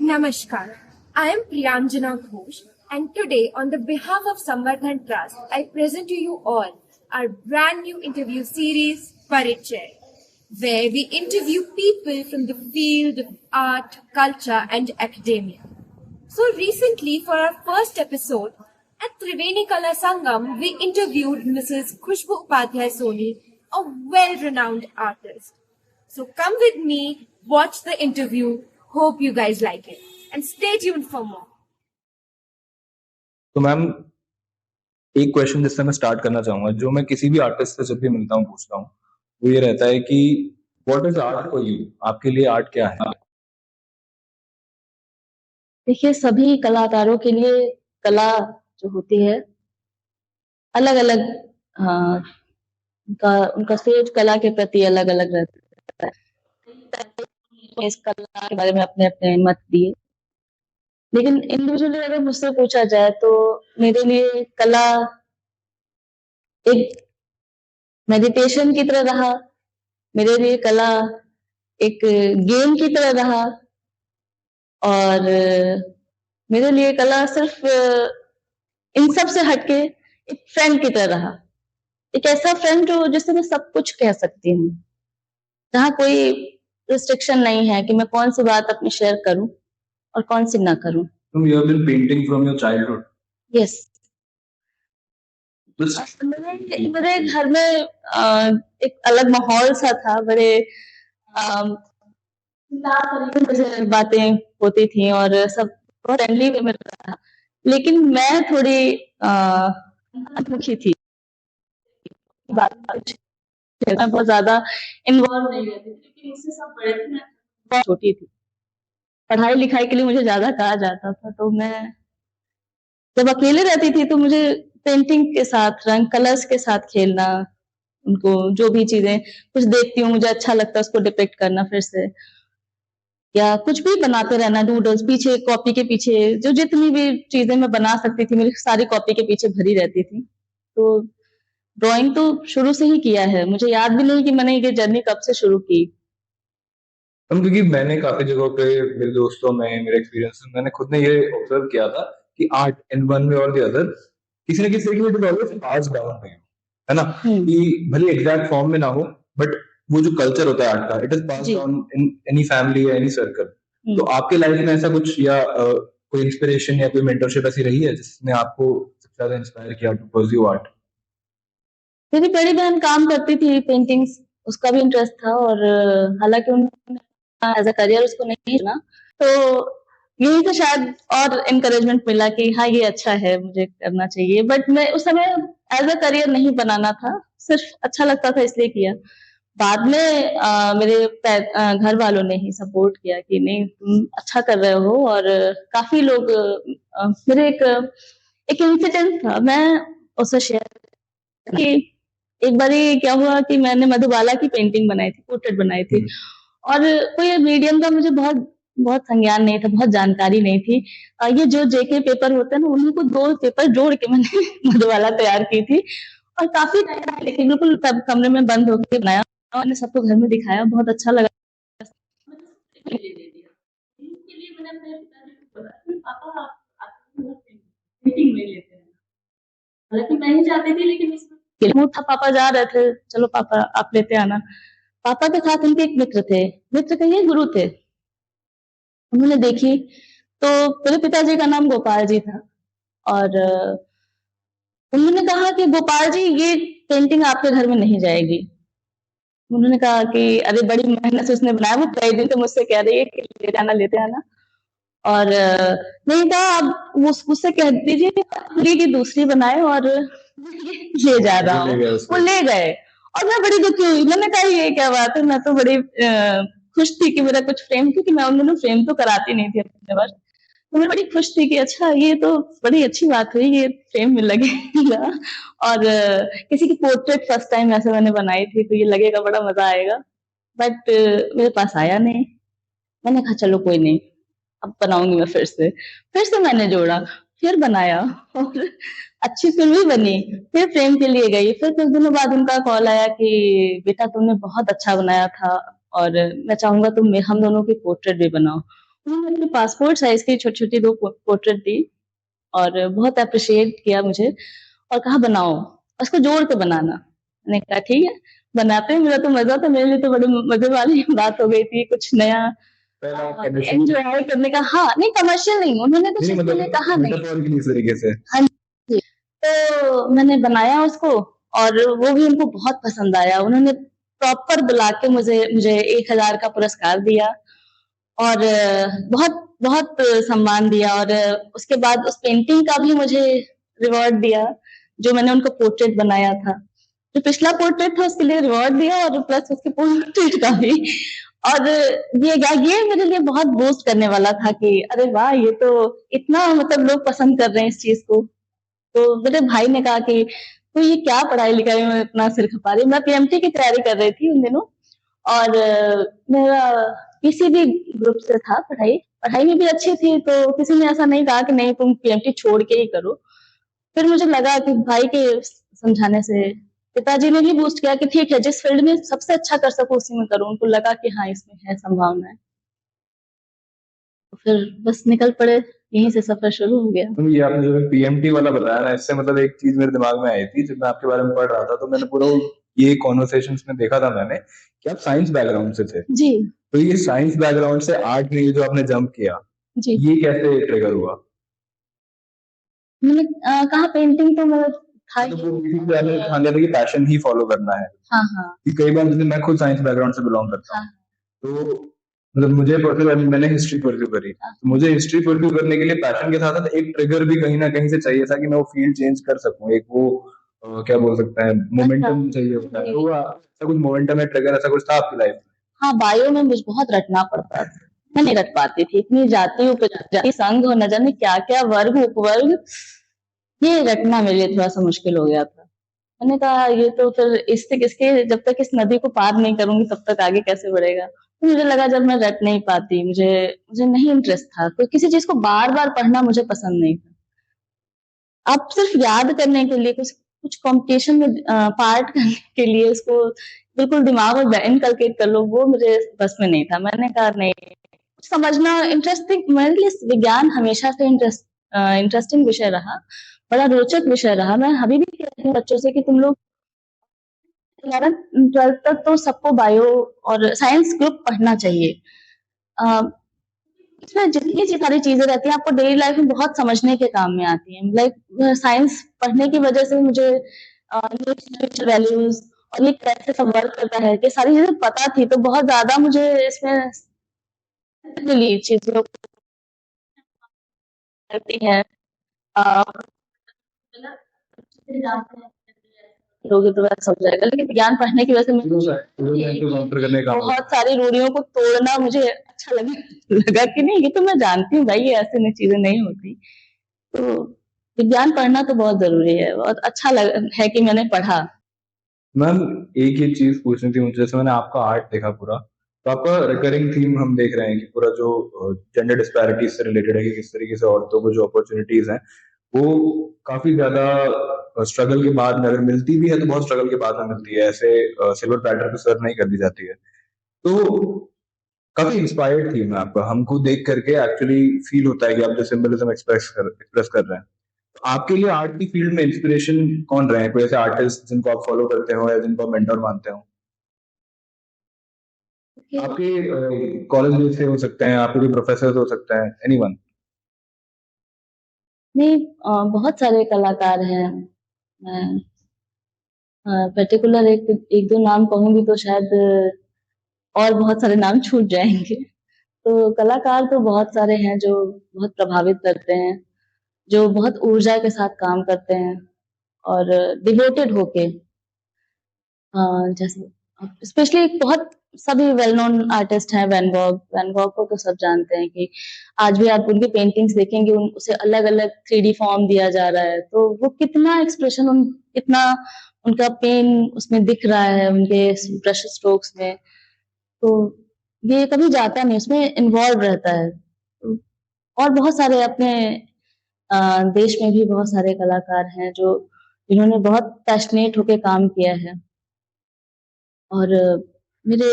Namaskar. I am Priyanjana Ghosh, and today, on the behalf of Samvardhan Trust, I present to you all our brand new interview series, Parichay, where we interview people from the field of art, culture, and academia. So, recently, for our first episode, at Triveni Kala Sangam, we interviewed Mrs. Khushbu Upadhyay Soni, a well renowned artist. So come with me, watch the interview. Hope you guys like it. And stay tuned for more. तो ma'am, एक question जिससे मैं start करना चाहूंगा, जो मैं किसी भी आर्टिस्ट से जब भी मिलता हूँ पूछता हूँ, वो ये रहता है कि what is art for you? आपके लिए आर्ट क्या है? देखिए, सभी कलाकारों के लिए कला जो होती है अलग अलग उनका सोच कला के प्रति अलग अलग रहता है। इस कला के बारे में अपने अपने मत दिए, लेकिन इंडिविजुअली अगर मुझसे पूछा जाए तो मेरे लिए कला एक मेडिटेशन की तरह रहा, मेरे लिए कला एक गेम की तरह रहा, और मेरे लिए कला सिर्फ इन सब से हटके एक फ्रेंड की तरह रहा। एक ऐसा फ्रेंड जो जिससे मैं सब कुछ कह सकती हूँ, जहाँ कोई रिस्ट्रिक्शन नहीं है कि मैं कौन सी बात अपनी शेयर करूं और कौन सी ना करूं। You have been painting from your childhood. Yes. मेरे घर में एक अलग माहौल सा था, बड़े बातें होती थी और सब बहुत फ्रेंडली वे में रहा, लेकिन मैं थोड़ी अंतर्मुखी थी। मैं बहुत ज्यादा इन्वॉल्व नहीं रहती थी, क्योंकि मुझसे सब बड़े थे, मैं बहुत छोटी थी। पढ़ाई लिखाई के लिए मुझे ज्यादा कहा जाता था, तो मैं जब अकेले रहती थी तो मुझे पेंटिंग के साथ, रंग कलर्स के साथ खेलना, उनको जो भी चीजें कुछ देखती हूँ मुझे अच्छा लगता है उसको डिपिक्ट करना फिर से, या कुछ भी बनाते रहना, डूडल्स पीछे, कॉपी के पीछे, जो जितनी भी चीजें मैं बना सकती थी मेरी सारी कॉपी के पीछे भरी रहती थी। तो ड्राइंग तो शुरू से ही किया है, मुझे याद भी नहीं कि मैंने ये जर्नी कब से शुरू की। क्योंकि मैंने काफी जगहों पे, मेरे दोस्तों में, मेरे एक्सपीरियंस में, मैंने खुद ने ये ऑब्जर्व किया था कि आर्ट इन वन वे और द अदर किसी न किसी तरीके से it is always pass down to you, है ना? कि भले एग्जैक्ट फॉर्म में ना हो, बट वो जो कल्चर होता है आर्ट का, it is pass down in any family या एनी सर्कल। तो आपके लाइफ में ऐसा कुछ, या कोई इंस्पिरेशन या कोई मेंटरशिप ऐसी रही है जिसने आपको सबसे ज्यादा इंस्पायर किया टू परस्यू आर्ट? मेरी बड़ी बहन काम करती थी पेंटिंग्स, उसका भी इंटरेस्ट था, और हालांकि उन्होंने एज अ करियर उसको नहीं चुना, तो यही से शायद और इनकरेजमेंट मिला कि हाँ ये अच्छा है, मुझे करना चाहिए। बट मैं उस समय एज अ करियर नहीं बनाना था, सिर्फ अच्छा लगता था इसलिए किया। बाद में मेरे घर वालों ने ही सपोर्ट किया कि नहीं तुम अच्छा कर रहे हो, और काफी लोग मेरे एक इंसिडेंट था, मैं उसे शेयर कि एक बार क्या हुआ कि मैंने मधुबाला की पेंटिंग बनाई थी, पोर्ट्रेट बनाई थी, और कोई मीडियम का मुझे बहुत बहुत संज्ञान नहीं था, बहुत जानकारी नहीं थी। ये जो जेके पेपर होते हैं ना, उन्हीं को 2 पेपर जोड़ के मैंने मधुबाला तैयार की थी, और काफी टाइम, लेकिन बिल्कुल तब कमरे में बंद होकर बनाया, और मैंने सबको घर में दिखाया, बहुत अच्छा लगा। हालांकि मैं ही चाहती थी, लेकिन पापा जा रहे थे, चलो पापा आप लेते आना। पापा के साथ उनके एक मित्र थे, मित्र कहिए गुरु थे, उन्होंने देखी तो मेरे पिताजी का नाम गोपाल जी था, और उन्होंने कहा कि गोपाल जी ये पेंटिंग आपके घर में नहीं जाएगी। उन्होंने कहा कि अरे बड़ी मेहनत से उसने बनाया, वो कई दिन तो मुझसे कह रही है कि लेते आना, और नहीं कहा आप उससे कह दीजिए कि दूसरी बनाए, और ले जा रहा हूँ। वो ले गए, और मैं बड़ी दुखी हुई, मैंने कहा ये क्या बात है, मैं तो बड़ी खुश थी कि मेरा कुछ फ्रेम, क्योंकि मैं उन दिनों फ्रेम तो कराती नहीं थी अपने वर्ष, तो मैं बड़ी खुश थी कि अच्छा ये तो बड़ी अच्छी बात हुई, ये फ्रेम में लगेगा, और किसी की पोर्ट्रेट फर्स्ट टाइम ऐसे मैंने बनाई थी, तो ये लगेगा बड़ा मजा आएगा। बट मेरे पास आया नहीं, मैंने कहा चलो कोई नहीं, अब बनाऊंगी मैं फिर से मैंने जोड़ा, फिर बनाया, और अच्छी फिर भी बनी, फिर फ्रेम के लिए गई, फिर कुछ दिनों बाद उनका कॉल आया कि बेटा तुमने बहुत अच्छा बनाया था, और मैं चाहूंगा तुम हम दोनों की पोर्ट्रेट भी बनाओ। उन्होंने अपने पासपोर्ट साइज की छोटी छोटी दो पोर्ट्रेट दी और बहुत अप्रिशिएट किया मुझे और कहा बनाओ, उसको जोड़ के बनाना। मैंने कहा ठीक है, बनाते हैं। मेरा तो मजा था, मेरे लिए तो बड़े मजे वाली बात हो गई थी, कुछ नया पहला commission- एंजॉय करने का। हाँ, नहीं कमर्शियल नहीं, उन्होंने कुछ नहीं इसके लिए मतलब कहा नहीं। metaphorically इस तरीके से। हाँ जी, तो मैंने बनाया उसको और वो भी उनको बहुत पसंद आया। उन्होंने प्रॉपर बुला के मुझे मुझे 1,000 का पुरस्कार दिया और बहुत बहुत सम्मान दिया और उसके बाद उस पेंटिंग का भी मुझे रिवॉर्ड दिया जो मैंने उनको पोर्ट्रेट बनाया था। जो पिछला पोर्ट्रेट था उसके लिए रिवॉर्ड दिया और प्लस उसके पोर्ट्रेट का भी। और ये मेरे लिए बहुत बूस्ट करने वाला था कि अरे वाह, ये तो इतना मतलब लोग पसंद कर रहे हैं इस चीज को। तो मेरे भाई ने कहा कि तो ये क्या पढ़ाई लिखाई में इतना सिर खपा रही है। मैं पीएमटी की तैयारी कर रही थी उन दिनों और मेरा पीसीबी ग्रुप से था पढ़ाई। पढ़ाई में भी अच्छी थी तो किसी ने ऐसा नहीं कहा कि नहीं तुम पीएमटी छोड़ के ही करो। फिर मुझे लगा कि भाई के समझाने से पिताजी ने भी बूस्ट किया कि ठीक है, जिस फील्ड में सबसे अच्छा कर सको उसी में करो। उनको लगा कि हाँ इसमें है संभावना है, तो फिर बस निकल पड़े, यहीं से सफर शुरू हो गया। तो ये आपने जो पीएमटी वाला बताया ना, इससे मतलब एक चीज मेरे दिमाग में आई थी जब मैं आपके बारे में पढ़ रहा था, तो मैंने पूरा ये कॉन्वर्सेशंस में देखा था मैंने कि आप साइंस बैकग्राउंड से थे। जी तो ये साइंस बैकग्राउंड से आर्ट में ये जो आपने जंप किया, जी। ये कैसे ट्रिगर हुआ? मैंने कहा पेंटिंग तो मेरा था मतलब ही। वो बेसिकली आपने ठान लिया था कि पैशन ही फॉलो करना है। हाँ हाँ कि कई बार जैसे मैं खुद साइंस बैकग्राउंड से बिलोंग करता हूँ, हाँ तो मतलब मुझे पर्सनली मैंने हिस्ट्री परस्यू करी, तो मुझे हिस्ट्री परस्यू करने के लिए पैशन के साथ साथ एक ट्रिगर भी कहीं ना कहीं से चाहिए था कि मैं वो फील्ड चेंज कर सकूं। एक वो क्या बोल सकते हैं, मोमेंटम चाहिए होता है। तो वो ऐसा कुछ मोमेंटम है, ट्रिगर ऐसा कुछ था आपकी लाइफ में? हाँ, बायो में मुझे बहुत रटना पड़ता था। मैं नहीं रट पाती थी, इतनी जाति उपजाति संघ और न जाने क्या क्या वर्ग उपवर्ग, ये रटना मेरे लिए थोड़ा सा मुश्किल हो गया था। मैंने कहा ये तो फिर इससे किसके, जब तक इस नदी को पार नहीं करूंगी तब तक आगे कैसे बढ़ेगा। तो मुझे लगा जब मैं रट नहीं पाती, मुझे मुझे नहीं इंटरेस्ट था, तो किसी चीज को बार बार पढ़ना मुझे पसंद नहीं था। आप सिर्फ याद करने के लिए, कुछ कुछ कंपटीशन में पार्ट करने के लिए उसको बिल्कुल दिमाग में इनकलकेट कर लो, वो मुझे बस में नहीं था। मैंने कहा नहीं, कुछ समझना इंटरेस्टिंग, मेरे लिए विज्ञान हमेशा से इंटरेस्टिंग विषय रहा, बड़ा रोचक विषय रहा। मैं अभी भी कहती हूँ बच्चों से कि तुम लोग 11th 12th तक तो सबको बायो और साइंस ग्रुप पढ़ना चाहिए। इसमें जितनी सारी चीजें रहती हैं आपको डेली लाइफ में बहुत समझने के काम में आती हैं। लाइक साइंस पढ़ने की वजह से मुझे वैल्यूज और ये कैसे सब वर्क करता है, ये सारी चीजें पता थी, तो बहुत ज्यादा मुझे इसमें चीजों करती है। लोगे तो वैसा हो जाएगा, लेकिन विज्ञान पढ़ने की वजह से काउंटर करने का काम होता है। बहुत सारी रूढ़ियों को तोड़ना मुझे अच्छा लगा कि नहीं, ये तो मैं जानती हूँ भाई, ये ऐसे नहीं चीजें नहीं होती। तो विज्ञान पढ़ना तो बहुत जरूरी है, बहुत अच्छा है कि मैंने पढ़ा। मैम एक ही चीज पूछनी थी मुझे, जैसे मैंने आपका आर्ट देखा पूरा, तो आपका रिकरिंग थीम हम देख रहे हैं कि पूरा जो जेंडर डिस्पैरिटीज से रिलेटेड है, कि किस तरीके से औरतों को जो अपॉर्चुनिटीज हैं वो काफी ज्यादा स्ट्रगल के बाद में, अगर मिलती भी है तो बहुत स्ट्रगल के बाद में मिलती है, ऐसे सिल्वर प्लेटर पे सर्व नहीं कर दी जाती है। तो काफी इंस्पायर्ड थी मैं आपका, हमको देख करके एक्चुअली फील होता है कि आप जो सिंबलिज्म एक्सप्रेस कर रहे हैं। तो आपके लिए आर्ट की फील्ड में इंस्पिरेशन कौन रहे हैं? कोई ऐसे आर्टिस्ट जिनको आप फॉलो करते हो या जिनको आप मेंटर मानते हो? आपके कॉलेज से हो सकते हैं, आपके कोई प्रोफेसर हो सकते हैं, एनीवन। नहीं, बहुत सारे कलाकार हैं। मैं पर्टिकुलर एक एक दो नाम कहूंगी तो शायद और बहुत सारे नाम छूट जाएंगे। तो कलाकार तो बहुत सारे हैं जो बहुत प्रभावित करते हैं, जो बहुत ऊर्जा के साथ काम करते हैं और डिवोटेड होके। जैसे स्पेशली बहुत सभी वेल नोन आर्टिस्ट हैं। वैन गॉग को तो सब जानते हैं कि आज भी आप उनकी पेंटिंग्स देखेंगे, उसे अलग अलग 3D फॉर्म दिया जा रहा है, तो वो कितना एक्सप्रेशन, कितना उनका पेन उसमें दिख रहा है उनके ब्रश स्ट्रोक्स में। तो ये कभी जाता नहीं, उसमें इन्वॉल्व रहता है। और बहुत सारे अपने देश में भी बहुत सारे कलाकार हैं जो जिन्होंने बहुत पैशनेट होके काम किया है। और मेरे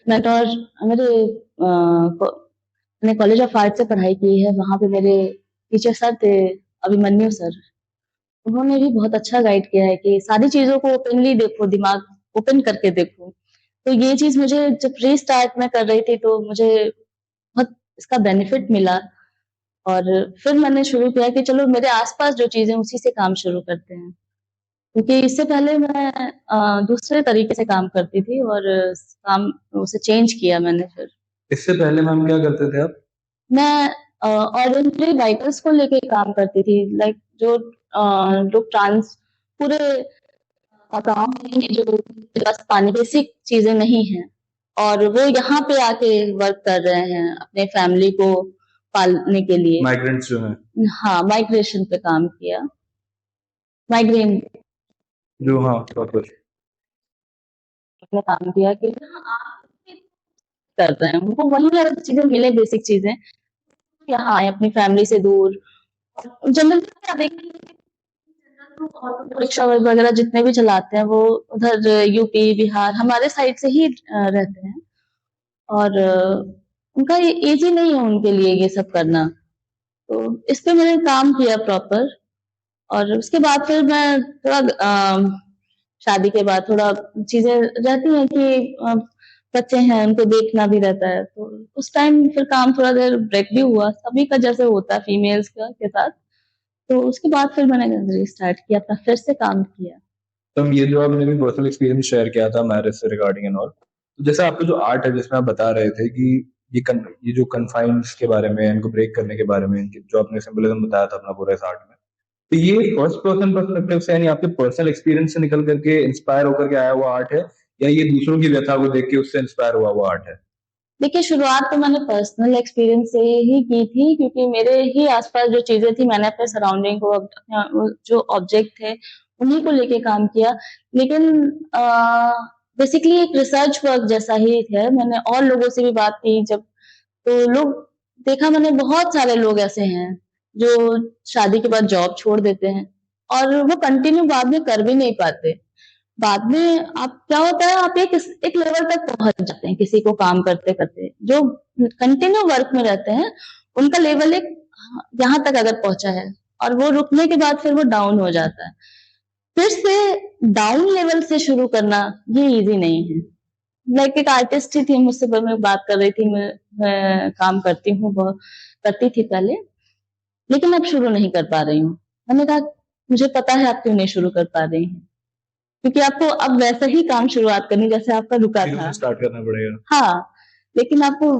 मेंटोर, मेरे मैंने कॉलेज ऑफ आर्ट से पढ़ाई की है। वहां पे मेरे टीचर सर थे, अभिमन्यु सर। उन्होंने भी बहुत अच्छा गाइड किया है कि सारी चीजों को ओपनली देखो, दिमाग ओपन करके देखो। तो ये चीज मुझे जब रीस्टार्ट में कर रही थी तो मुझे बहुत इसका बेनिफिट मिला। और फिर मैंने शुरू किया कि चलो मेरे आसपास जो चीजें उसी से काम शुरू करते हैं, क्योंकि इससे पहले मैं दूसरे तरीके से काम करती थी और काम उसे चेंज किया मैंने फिर। इससे पहले मैम क्या करते थे आप? मैं ऑर्डिनरी व्हीकल्स को लेके काम करती थी, लाइक जो लोग ट्रांस पूरे गाँव में जो बस पानी बेसिक चीजें नहीं है और वो यहाँ पे आके वर्क कर रहे हैं अपने फैमिली को पालने के लिए। माइग्रेंट्स जो हैं, हाँ, माइग्रेशन पे काम किया, माइग्रेन जो हाँ प्रॉपर। में काम किया कि कर रहे हैं उनको वही अगर चीजें मिले, बेसिक चीजें, यहाँ आए अपनी फैमिली से दूर। जनरली क्या देखें, रिक्शा वगैरह जितने भी चलाते हैं वो उधर यूपी बिहार हमारे साइड से ही रहते हैं और उनका ये इजी नहीं है उनके लिए ये सब करना। तो इस पे मैंने काम किया प्रॉपर। और उसके बाद फिर मैं थोड़ा शादी के बाद थोड़ा चीजें रहती हैं कि बच्चे हैं उनको देखना भी रहता है, तो उस टाइम फिर काम थोड़ा देर ब्रेक भी हुआ, सभी का जैसे होता है फीमेल्स का के साथ। तो उसके बाद फिर मैंने रिस्टार्ट किया, अपना फिर से काम किया। तो ये जो आपने भी पर्सनल एक्सपीरियंस शेयर किया था मैरिज से रिगार्डिंग एंड ऑल, तो जैसे आपका जो आर्ट है जिसमें आप बता रहे थे कि ये जो कन्फाइंस के बारे में, इनको ब्रेक करने के बारे में, जो आपने सिंबलिज्म बताया था अपना पूरा इस आर्ट में, तो ये फर्स्ट पर्सन पर्सपेक्टिव से यानी आपके पर्सनल एक्सपीरियंस से निकल करके इंस्पायर होकर के आया हुआ आर्ट है, या ये दूसरों की व्यथा को देख के उससे इंस्पायर हुआ हुआ आर्ट है? देखिए, शुरुआत तो मैंने पर्सनल एक्सपीरियंस से ही की थी, क्योंकि मेरे ही आसपास जो चीजें थी मैंने अपने सराउंडिंग को, अपने जो ऑब्जेक्ट थे उन्हीं को लेके काम किया। लेकिन बेसिकली एक रिसर्च वर्क जैसा ही है। मैंने और लोगों से भी बात की जब, तो लोग देखा मैंने बहुत सारे लोग ऐसे हैं जो शादी के बाद जॉब छोड़ देते हैं और वो कंटिन्यू बाद में कर भी नहीं पाते। बाद में आप क्या होता है, आप एक लेवल तक पहुंच जाते हैं किसी को काम करते करते। जो कंटिन्यू वर्क में रहते हैं उनका लेवल एक यहाँ तक अगर पहुंचा है और वो रुकने के बाद फिर वो डाउन हो जाता है। फिर से डाउन लेवल से शुरू करना ये इजी नहीं है। लाइक एक आर्टिस्ट ही थी मुझसे, मैं बात कर रही थी, मैं काम करती हूँ, करती थी पहले, लेकिन अब शुरू नहीं कर पा रही हूँ। मैंने कहा मुझे पता है आप क्यों नहीं शुरू कर पा रही हैं, क्योंकि आपको अब वैसा ही काम शुरुआत करनी जैसे आपका रुका था। स्टार्ट करना पड़ेगा। हाँ, लेकिन आपको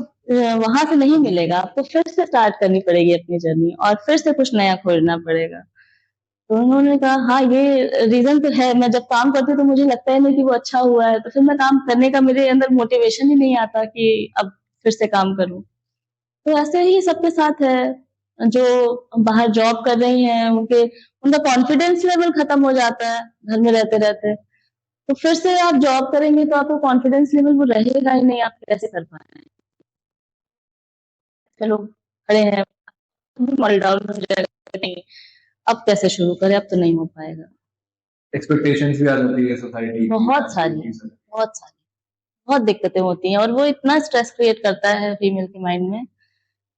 वहां से नहीं मिलेगा, आपको फिर से स्टार्ट करनी पड़ेगी अपनी जर्नी और फिर से कुछ नया खोजना पड़ेगा। तो उन्होंने कहा हाँ, ये रीजन तो है। मैं जब काम करती हूँ तो मुझे लगता है नहीं कि वो अच्छा हुआ है, तो फिर मैं काम करने का मेरे अंदर मोटिवेशन ही नहीं आता कि अब फिर से काम करूं। तो ऐसे ही सबके साथ है, जो बाहर जॉब कर रही हैं उनका कॉन्फिडेंस लेवल खत्म हो जाता है घर में रहते रहते। तो फिर से आप जॉब करेंगे तो आपको कॉन्फिडेंस लेवल वो रहेगा ही नहीं, आप कैसे कर पाएंगे। चलो खड़े हैं, मॉडल डाउन हो जाएगा, नहीं अब कैसे शुरू करें, अब तो नहीं हो पाएगा। एक्सपेक्टेशंस भी आ जाती है सोसाइटी की, बहुत सारी बहुत सारी बहुत दिक्कतें होती हैं और वो इतना स्ट्रेस क्रिएट करता है फीमेल के माइंड में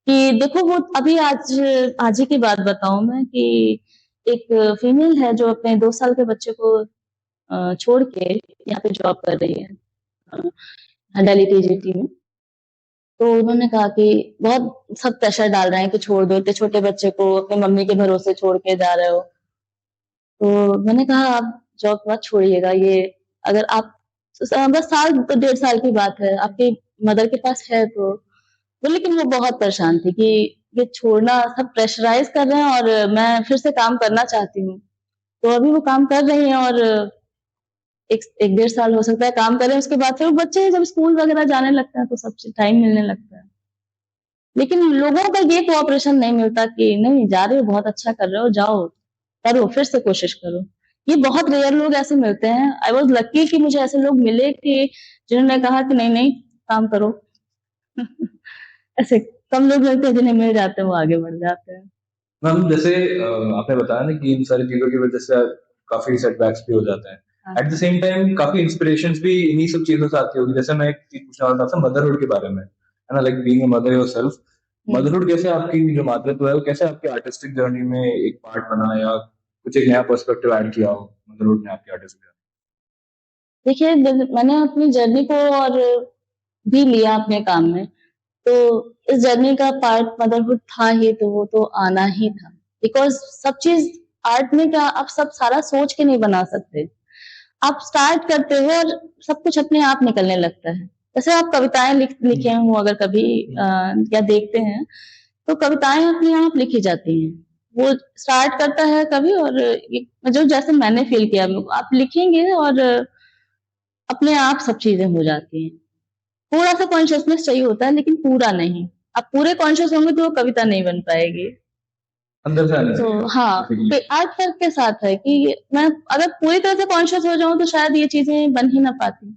कि देखो, वो अभी आज ही की बात बताऊं मैं कि एक फीमेल है जो अपने 2 साल के बच्चे को छोड़ के यहाँ पे जॉब कर रही है दिल्ली टीजीटी में। तो उन्होंने कहा कि बहुत सब प्रेशर डाल रहे हैं कि छोड़ दो, इतने छोटे बच्चे को अपनी मम्मी के भरोसे छोड़ के जा रहे हो। तो मैंने कहा आप जॉब मत छोड़िएगा, ये अगर आप बस साल तो 1.5 साल की बात है, आपकी मदर के पास है तो लेकिन वो बहुत परेशान थी कि ये छोड़ना, सब प्रेशराइज कर रहे हैं और मैं फिर से काम करना चाहती हूँ। तो अभी वो काम कर रही हैं और एक 1.5 साल हो सकता है काम करें, उसके बाद फिर बच्चे जब स्कूल वगैरह जाने लगते हैं तो सबसे टाइम मिलने लगता है। लेकिन लोगों का ये कोऑपरेशन नहीं मिलता कि नहीं जा रहे हो, बहुत अच्छा कर रहे हो, जाओ करो, फिर से कोशिश करो। ये बहुत रेयर लोग ऐसे मिलते हैं। आई वॉज लकी कि मुझे ऐसे लोग मिले कि जिन्होंने कहा कि नहीं नहीं काम करो। ऐसे कम लोग मिलते हैं जिन्हें मिल जाते हैं वो आगे बढ़ जाते हैं। मैम जैसे आपने बताया ना कि इन सारी चीजों की वजह से काफी सेटबैक्स भी हो जाते हैं, एट द सेम टाइम काफी इंस्पिरेशंस भी इन्हीं सब चीजों से आती होगी। जैसे मैं एक चीज पूछना चाहता था मदरहुड के बारे में, है ना, like being a mother yourself, motherhood कैसे आपकी जो मातृत्व है वो कैसे आपके आर्टिस्टिक जर्नी में एक पार्ट बना, या कुछ एक नया पर्सपेक्टिव ऐड किया हो मदरहुड ने आपकी आर्टिस्टिक जर्नी? देखिए, मैंने अपनी जर्नी को और भी लिया अपने काम में, तो इस जर्नी का पार्ट मदरहुड था ही, तो वो तो आना ही था। बिकॉज सब चीज आर्ट में क्या, आप सब सारा सोच के नहीं बना सकते। आप स्टार्ट करते हो और सब कुछ अपने आप निकलने लगता है। जैसे आप कविताएं लिखे हो अगर कभी या देखते हैं, तो कविताएं अपने आप लिखी जाती हैं। वो स्टार्ट करता है कभी, और जो जैसे मैंने फील किया, आप लिखेंगे और अपने आप सब चीजें हो जाती हैं। थोड़ा सा कॉन्शियसनेस चाहिए होता है, लेकिन पूरा नहीं। आप पूरे कॉन्शियस होंगे तो वो कविता नहीं बन पाएगी। अंदर से आने तो लगेगा हाँ, basically। आर्ट वर्क के साथ है कि मैं अगर पूरी तरह से कॉन्शियस हो जाऊं तो शायद ये चीजें बन ही ना पाती।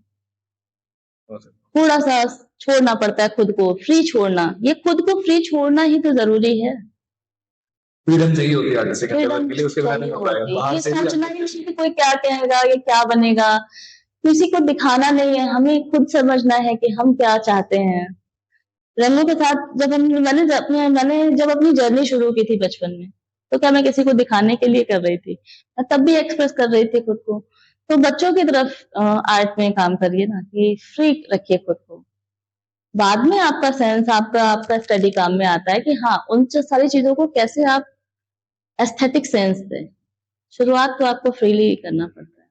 थोड़ा सा छोड़ना पड़ता है खुद को, फ्री छोड़ना। ये खुद को फ्री छोड़ना ही तो जरूरी है। फ्रीडम चाहिए होती है आर्टिस्टिक फ्रीडम के लिए, उसके बिना नहीं चाहिए हो पाएगा होती है। बाहर ये से भी सोचना आपको ही नहीं कि कोई क्या कहेगा, ये क्या बनेगा, किसी को दिखाना नहीं है। हमें खुद समझना है कि हम क्या चाहते हैं। रंगों के साथ जब मैंने जब अपनी जर्नी शुरू की थी बचपन में, तो क्या मैं किसी को दिखाने के लिए कर रही थी? मैं तब भी एक्सप्रेस कर रही थी खुद को। तो बच्चों की तरफ आर्ट में काम करिए ना, कि फ्री रखिए खुद को। बाद में आपका सेंस, आपका आपका स्टडी काम में आता है कि हाँ, उन सारी चीजों को कैसे आप एस्थेटिक सेंस दें। शुरुआत तो आपको फ्रीली करना पड़ता है।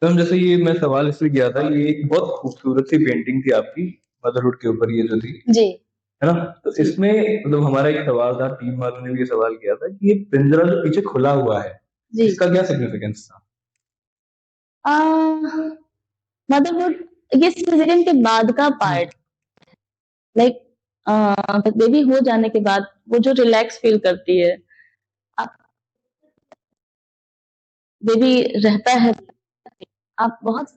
तो हम जैसे ये मैं सवाल इसलिए किया था, ये एक बहुत खूबसूरत सी पेंटिंग थी आपकी मदरहुड के ऊपर, ये जो थी, जी। है ना? तो जी। इसमें मतलब हमारा एक सवाल था, टीम वालों ने भी ये सवाल किया था कि ये पिंजरा जो पीछे खुला हुआ है, जी। इसका क्या सिग्निफिकेंस था? मदरहुड ये सिजेरियन के बाद का पार्ट, लाइक बेबी हो जाने के बाद वो जो रिलैक्स फील करती है, आप बेबी रहता है, आप बहुत,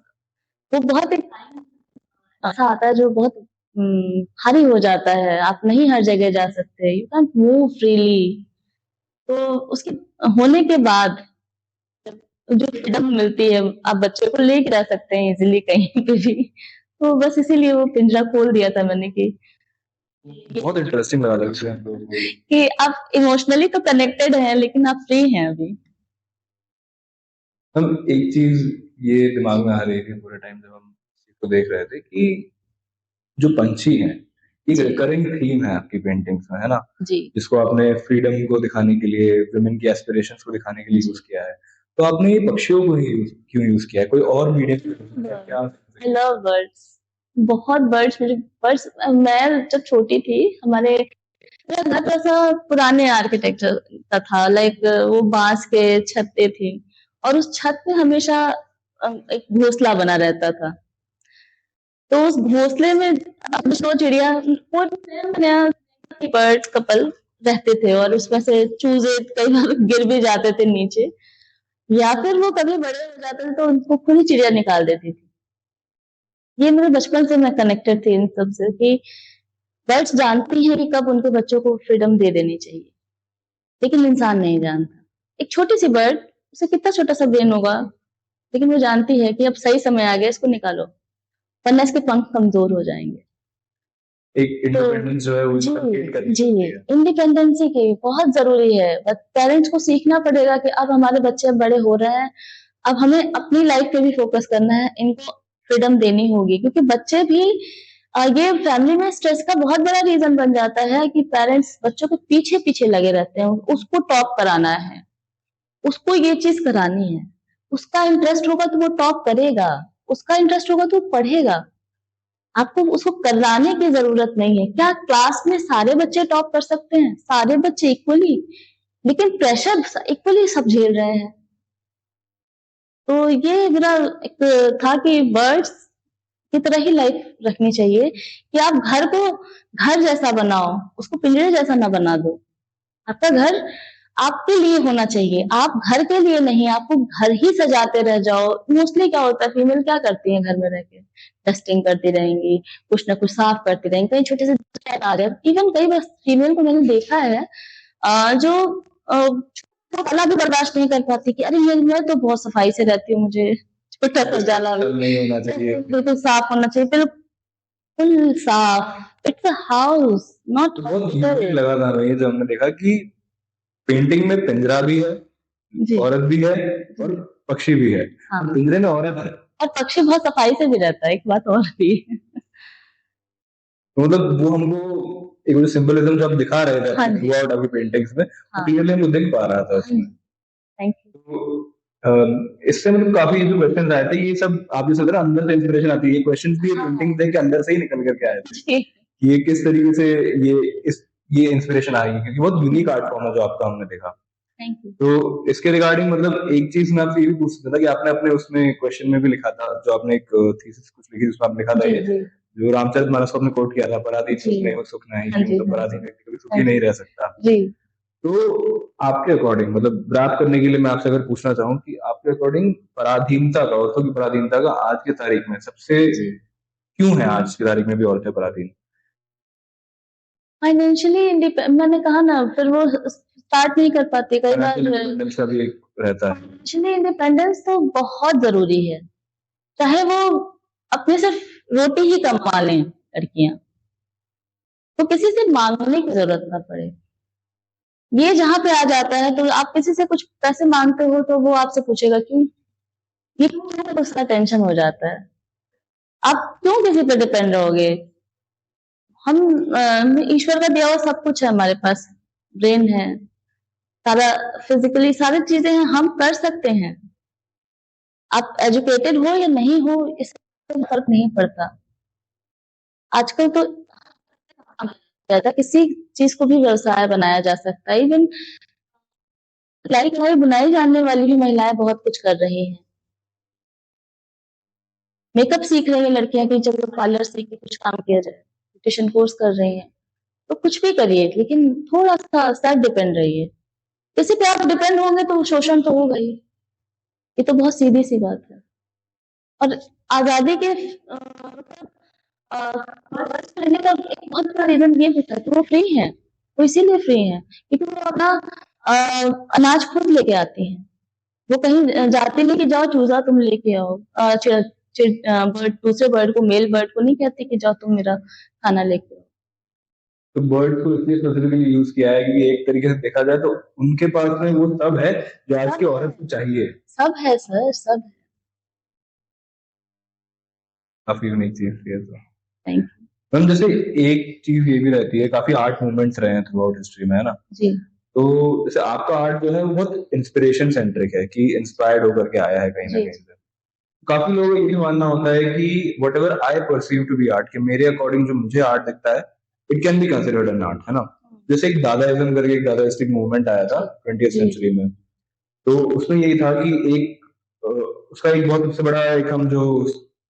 वो बहुत एक ऐसा आता है जो बहुत भारी हो जाता है। आप नहीं हर जगह जा सकते, यू कैंट मूव फ्रीली। तो उसके होने के बाद जो फ्रीडम मिलती है, आप बच्चे को लेके रह सकते हैं इजिली कहीं पे भी। तो बस इसीलिए वो पिंजरा खोल दिया था मैंने, बहुत इंटरेस्टिंग लगा था इसमें हम लोगों को। कि आप इमोशनली तो कनेक्टेड हैं, लेकिन आप फ्री हैं अभी। हम एक चीज ये दिमाग में आ रही थी पूरे टाइम जब हम इसको देख रहे थे कि जो पंछी हैं, एक जी। रिकरिंग थीम है आपकी पेंटिंग्स में, है ना? जी। जिसको आपने फ्रीडम को दिखाने के लिए, वुमेन की एस्पिरेशंस को दिखाने के लिए यूज किया है। तो आपने ये पक्षियों को ही क्यों यूज किया है? कोई और मीडियम क्या? I love birds. बहुत बर्ड्स, मुझे बर्ड्स, मैं जब छोटी थी, मेरा घर थोड़ा-सा पुराने आर्किटेक्चर का था, लाइक वो बांस के छतें थी, और उस छत पे हमेशा एक घोंसला बना रहता था। तो उस घोंसले में अब 100 चिड़िया, बर्ड्स कपल रहते थे, और उसमें से चूजे कई बार गिर भी जाते थे नीचे, या फिर वो कभी बड़े हो जाते थे तो उनको खुद ही चिड़िया निकाल देती थी। ये मेरे बचपन से मैं कनेक्टेड थी इन सब से, कि बर्ड्स जानती हैं कि कब उनके बच्चों को फ्रीडम दे देनी चाहिए, लेकिन इंसान नहीं जानता। एक छोटी सी बर्ड, उसे कितना छोटा सा ब्रेन होगा, लेकिन वो जानती है कि अब सही समय आ गया, इसको निकालो, वरना इसके पंख कमजोर हो जाएंगे। एक इंडिपेंडेंस जो है वो जी। create करनी जी, होती है। इंडिपेंडेंसी की बहुत जरूरी है। पेरेंट्स को सीखना पड़ेगा कि अब हमारे बच्चे अब बड़े हो रहे हैं, अब हमें अपनी लाइफ पे भी फोकस करना है, इनको फ्रीडम देनी होगी। क्योंकि बच्चे भी ये फैमिली में स्ट्रेस का बहुत बड़ा रीजन बन जाता है कि पेरेंट्स बच्चों के पीछे पीछे लगे रहते हैं। उसको टॉप कराना है, उसको ये चीज करानी है, उसका इंटरेस्ट होगा तो वो टॉप करेगा, उसका इंटरेस्ट होगा तो वो पढ़ेगा। आपको उसको कराने की जरूरत नहीं है। क्या क्लास में सारे बच्चे टॉप कर सकते हैं? सारे बच्चे इक्वली? लेकिन प्रेशर इक्वली सब झेल रहे हैं। तो ये मेरा एक था कि बर्ड्स की तरह ही लाइफ रखनी चाहिए, कि आप घर को घर जैसा बनाओ, उसको पिंजरे जैसा ना बना दो। आपका घर आपके लिए होना चाहिए, आप घर के लिए नहीं। आपको घर ही सजाते रह जाओ। मोस्टली क्या होता है, फीमेल क्या करती है घर में रह के? डस्टिंग करती रहेंगी, कुछ ना कुछ साफ करती रहेंगी, कहीं छोटे से डिजाइन आ जाए। इवन कई बार फीमेल को मैंने देखा है जो जाला भी बर्दाश्त नहीं कर पाती, कि अरे ये मैं तो बहुत सफाई से रहती हूँ, मुझे छोटा सा जाला भी नहीं होना चाहिए। बिल्कुल साफ होना चाहिए, बिल्कुल साफ। इट्स अ हाउस, नॉट तो बहुत यूनिक लगा था हमें ये जब हमने देखा कि पेंटिंग में पिंजरा भी है, जी औरत भी है और पक्षी भी है। हाँ और पिंजरे में औरत है, और पक्षी बहुत सफाई से भी रहता है, एक बात और भी है। तो मतलब वो हमको एक जो सिंबलिज्म जो आप दिखा रहे थे हाँ जी थ्रू आउट आपकी पेंटिंग्स में, हाँ क्लियरली हमको दिख पा रहा था उसमें। थैंक यू तो इससे मतलब काफी जो क्वेश्चन आए थे ये सब आप जो सोच रहे अंदर से इंस्पिरेशन आती है, ये क्वेश्चन भी पेंटिंग देख के अंदर से ही निकल करके आए थे जी कि ये किस तरीके से ये इस ये इंस्पिरेशन आएगी, क्योंकि बहुत यूनिक आर्ट फॉर्म है जो आपका हमने देखा। थैंक यू तो इसके रिगार्डिंग मतलब एक चीज मैं आपसे ये भी पूछ सकता था कि आपने अपने उसमें क्वेश्चन में भी लिखा था, जो आपने एक थीसिस कुछ लिखी उसमें आपने लिखा था जी ये जी जो रामचरितमानस को आपने कोट किया था, पराधीन जी सुख नहीं सुख नहीं हाँ यूं जी तो हाँ जी पराधीन व्यक्ति कभी हाँ सुखी जी नहीं रह सकता। जी तो आपके अकॉर्डिंग मतलब रैप करने के लिए मैं आपसे अगर पूछना चाहूँ कि आपके अकॉर्डिंग पराधीनता का, औरतों की पराधीनता का आज की तारीख में सबसे जी क्यों है आज की तारीख में भी औरतें पराधीन? फाइनेंशियली मैंने कहा ना, फिर वो स्टार्ट नहीं कर पाते कई बार। फाइनेंशियल इंडिपेंडेंस का भी एक रहता है। फाइनेंशियली इंडिपेंडेंस तो बहुत जरूरी है, चाहे वो अपने सिर्फ रोटी ही कमा लें लड़कियां, तो किसी से मांगने की जरूरत ना पड़े। ये जहां पे आ जाता है तो आप किसी से कुछ पैसे मांगते हो तो वो आपसे पूछेगा क्यों, ये क्यों, तो उसका टेंशन हो जाता है। आप क्यों किसी पे डिपेंड रहोगे? हम ईश्वर का दिया हुआ सब कुछ है हमारे पास, ब्रेन है, सारा फिजिकली सारी चीजें हैं, हम कर सकते हैं। आप एजुकेटेड हो या नहीं हो इससे फर्क नहीं पड़ता। आजकल तो ज्यादा किसी चीज को भी व्यवसाय बनाया जा सकता है। इवन सिलाई कढ़ाई बुनाई जानने वाली भी महिलाएं बहुत कुछ कर रही हैं। मेकअप सीख रही है लड़कियां की, चलो पार्लर सीख के कुछ काम किया जाए, ब्यूटिशियन कोर्स कर रही हैं, तो कुछ भी करिए लेकिन थोड़ा सा सेल्फ डिपेंड रहिए। किसी पे आप डिपेंड होंगे तो शोषण तो होगा ही, ये तो बहुत सीधी सी बात है। और आजादी के रहने का एक बहुत बड़ा रीजन ये भी था कि वो फ्री है। वो इसीलिए फ्री है क्योंकि वो अपना अ, अनाज खुद लेके आती हैं। वो कहीं जाती नहीं कि जाओ चूजा तुम लेके आओ, बर्ड दूसरे बर्ड को, मेल बर्ड को नहीं कहती कि जाओ तुम मेरा खाना लेके आओ। तो बर्ड को इसलिए स्पेसिफिकली यूज किया है क्योंकि एक तरीके से देखा जाए तो उनके पास में वो सब है जो आज की सब औरत को चाहिए। सब है सर, सब है। काफी यूनिक चीज थी ये तो। थैंक मैम जैसे एक चीज ये भी रहती है, काफी आर्ट मूवमेंट्स रहे हैं थ्रू आउट हिस्ट्री में, है ना? जी तो जैसे आपका आर्ट जो है वो बहुत इंस्पिरेशन सेंट्रिक है कि इंस्पायर्ड होकर के आया है कहीं ना जी कहीं से। काफी लोगों का ये भी मानना होता है कि whatever I perceive to be art, कि मेरे अकॉर्डिंग जो मुझे आर्ट दिखता है it can be considered an art, है ना? जैसे एक दादाइज्म करके एक दादाइस्टिक मूवमेंट आया था 20th जी सेंचुरी में। तो उसमें यही था कि एक उसका एक बहुत सबसे बड़ा एक हम जो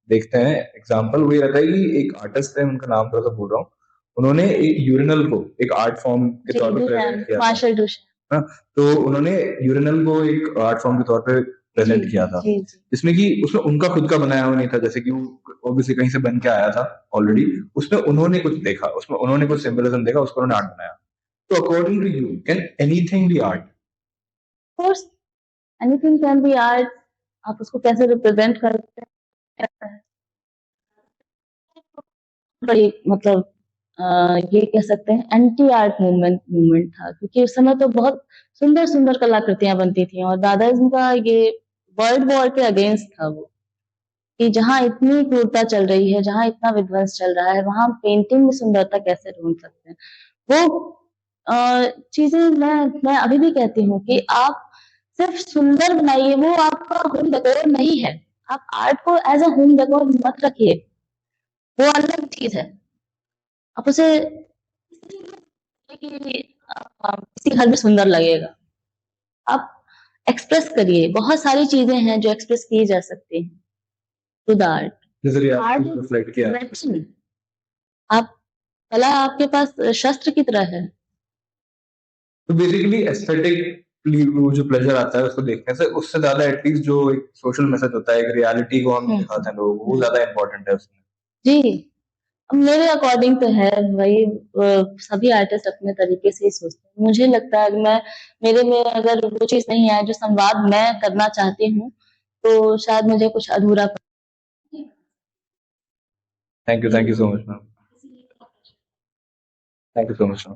देखते हैं एग्जाम्पल वो ये रहता है कि एक आर्टिस्ट है, उनका नाम थोड़ा सा भूल रहा हूँ, उन्होंने एक यूरिनल को एक आर्ट फॉर्म के जी तौर पर डुशैन, प्रेजेंट किया था। मार्शल डुशैन। हाँ, तो उन्होंने यूरिनल को एक आर्ट फॉर्म के तौर पे जी प्रेजेंट किया था, जी जी जिसमें कि उसमें उनका खुद का बनाया हुआ नहीं था, जैसे कि वो ऑब्वियसली कहीं से बन के आया था ऑलरेडी। उसमें उन्होंने कुछ देखा, उसमें उन्होंने कुछ सिंबलिज्म देखा, उसको उन्होंने आर्ट बनाया। तो according to you can anything be art? Course anything can be art. आप उसको कैसे रिप्रेजेंट करते हैं, बड़ी मतलब ये कह सकते हैं एंटी आर्ट मूवमेंट था, क्योंकि उस समय तो बहुत सुंदर सुंदर कलाकृतियां बनती थी और दादाजी का ये वर्ल्ड वॉर के अगेंस्ट था वो, कि जहाँ इतनी क्रूरता चल रही है, जहाँ इतना विध्वंस चल रहा है, वहां पेंटिंग में सुंदरता कैसे ढूंढ सकते हैं। वो चीजें मैं अभी भी कहती हूँ कि आप सिर्फ सुंदर बनाइए, वो आपका होम डेकोर नहीं है। आप आर्ट को एज अ होम डेकोर मत रखिए, वो अलग चीज है। आप उसे किसी घर में सुंदर लगेगा, आप एक्सप्रेस करिए। बहुत सारी चीजें हैं जो एक्सप्रेस की जा सकती हैं थ्रू द आर्ट। जैसे आर्ट रियलिटी इज रिफ्लेक्ट किया। वेपन। आप कला आपके पास शस्त्र की तरह है। तो बेसिकली एस्थेटिक वो जो प्लेजर आता है उसको देखने से, उससे ज्यादा एटलीस्ट जो एक सोशल मैसेज होता है, एक रियलिटी को हम दिखाते हैं लोगों को, वो ज्यादा इंपॉर्टेंट है उसमें। जी मेरे अकॉर्डिंग तो है वही। सभी आर्टिस्ट अपने तरीके से ही सोचते हैं। मुझे लगता है कि मैं, मेरे में अगर वो चीज नहीं है जो संवाद मैं करना चाहती हूँ, तो शायद मुझे कुछ अधूरा। Thank you so much ma'am. Thank you so much.